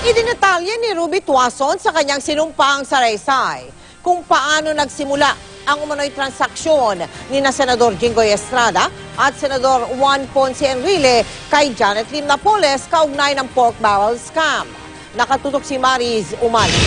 Idinetalye ni Ruby Tuason sa kanyang sinumpang saraysay kung paano nagsimula ang umano'y transaksyon ni na Senador Jinggoy Estrada at Senador Juan Ponce Enrile kay Janet Lim Napoles kaugnay ng pork barrel scam. Nakatutok si Mariz Umali.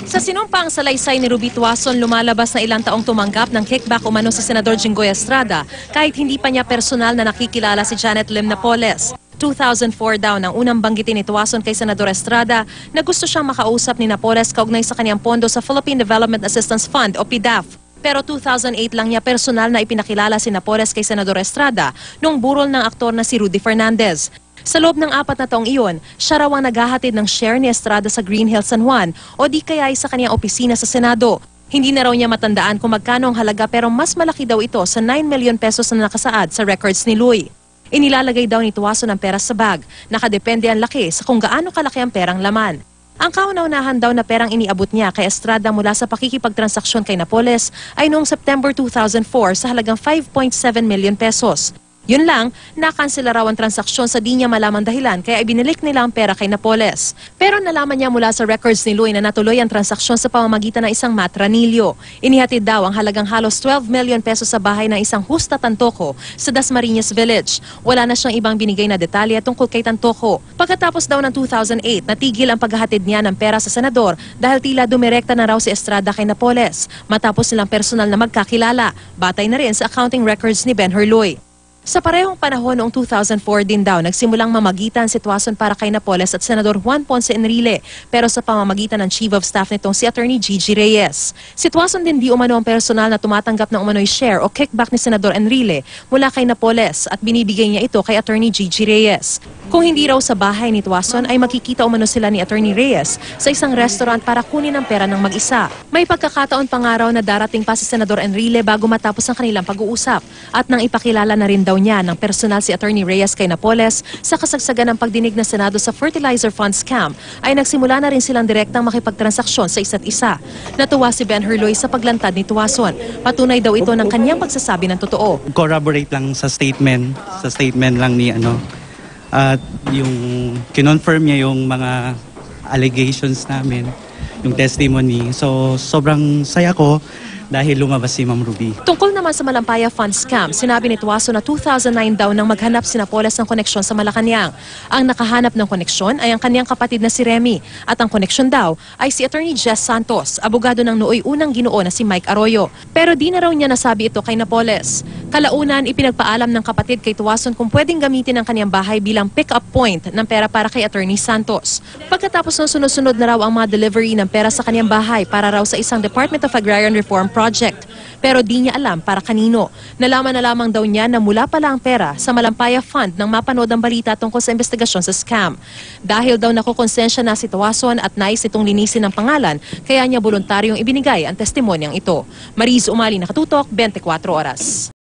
Sa sinumpang salaysay ni Ruby Tuason, lumalabas na ilang taong tumanggap ng kickback umano si Senador Jinggoy Estrada kahit hindi pa niya personal na nakikilala si Janet Lim Napoles. 2004 daw nang unang banggitin ni Tuason kay Senador Estrada na gusto siyang makausap ni Napoles kaugnay sa kanyang pondo sa Philippine Development Assistance Fund o PDAF. Pero 2008 lang niya personal na ipinakilala si Napoles kay Senador Estrada nung burol ng aktor na si Rudy Fernandez. Sa loob ng 4 na taong iyon, siya raw ang naghahatid ng share ni Estrada sa Green Hills San Juan o di kaya ay sa kanyang opisina sa Senado. Hindi na raw niya matandaan kung magkano ang halaga pero mas malaki daw ito sa 9 million pesos na nakasaad sa records ni Louie. Inilalagay daw ni Tuason ang pera sa bag. Nakadepende ang laki sa kung gaano kalaki ang perang laman. Ang kauna-unahan daw na perang iniabot niya kay Estrada mula sa pakikipagtransaksyon kay Napoles ay noong September 2004 sa halagang 5.7 million pesos. Yun lang, nakansela raw ang transaksyon sa di niya malamang dahilan kaya ibinalik nila ang pera kay Napoles. Pero nalaman niya mula sa records ni Louie na natuloy ang transaksyon sa pamamagitan ng isang matranilyo. Inihatid daw ang halagang halos 12 million pesos sa bahay ng isang Justa Tantoco sa Dasmariñas Village. Wala na siyang ibang binigay na detalye tungkol kay Tantoco. Pagkatapos daw ng 2008, natigil ang paghahatid niya ng pera sa senador dahil tila dumirekta na raw si Estrada kay Napoles matapos silang personal na magkakilala. Batay na rin sa accounting records ni Ben Herloy. Sa parehong panahon noong 2004 din daw nagsimulang mamagitan si Tuason para kay Napoles at Senador Juan Ponce Enrile pero sa pamamagitan ng Chief of Staff nitong si Attorney Gigi Reyes. Si Tuason din di umano ang personal na tumatanggap ng umano'y share o kickback ni Senador Enrile mula kay Napoles at binibigay niya ito kay Attorney Gigi Reyes. Kung hindi raw sa bahay ni Tuason ay makikita umano sila ni Attorney Reyes sa isang restaurant para kunin ang pera ng mag-isa. May pagkakataon pa nga raw na darating pa si Senador Enrile bago matapos ang kanilang pag-uusap at nang ipakilala na rin daw niya ng personal si Attorney Reyes kay Napoles sa kasagsagan ng pagdinig ng Senado sa fertilizer fund scam ay nagsimula na rin silang direktang makipagtransaksyon sa isa't isa. Natuwa si Ben Herloy sa paglantad ni Tuason. Patunay daw ito ng kanyang pagsasabi ng totoo. Corroborate lang sa statement lang ni at yung kinonfirm niya yung mga allegations namin, yung testimony. So sobrang saya ko dahil lumabas si Ma'am Ruby. Tungkol naman sa Malampaya Fund Scam, sinabi ni Tuason na 2009 daw nang maghanap si Napoles ng koneksyon sa Malacanang. Ang nakahanap ng koneksyon ay ang kanyang kapatid na si Remy at ang koneksyon daw ay si Attorney Jess Santos, abogado ng nooy unang Ginoo na si Mike Arroyo. Pero di na raw niya nasabi ito kay Napoles. Kalaunan, ipinagpaalam ng kapatid kay Tuason kung pwedeng gamitin ang kanyang bahay bilang pick-up point ng pera para kay Attorney Santos. Pagkatapos ng sunod-sunod na raw ang mga delivery ng pera sa kanyang bahay para raw sa isang Department of Agrarian Reform project. Pero di niya alam para kanino. Nalaman na lamang daw niya na mula pala ang pera sa Malampaya Fund nang mapanood ang balita tungkol sa investigasyon sa scam. Dahil daw nakukonsensya na si Tuason at nais itong linisin ng pangalan, kaya niya voluntaryong ibinigay ang testimonyang ito. Mariz Umali, Nakatutok, 24 Oras.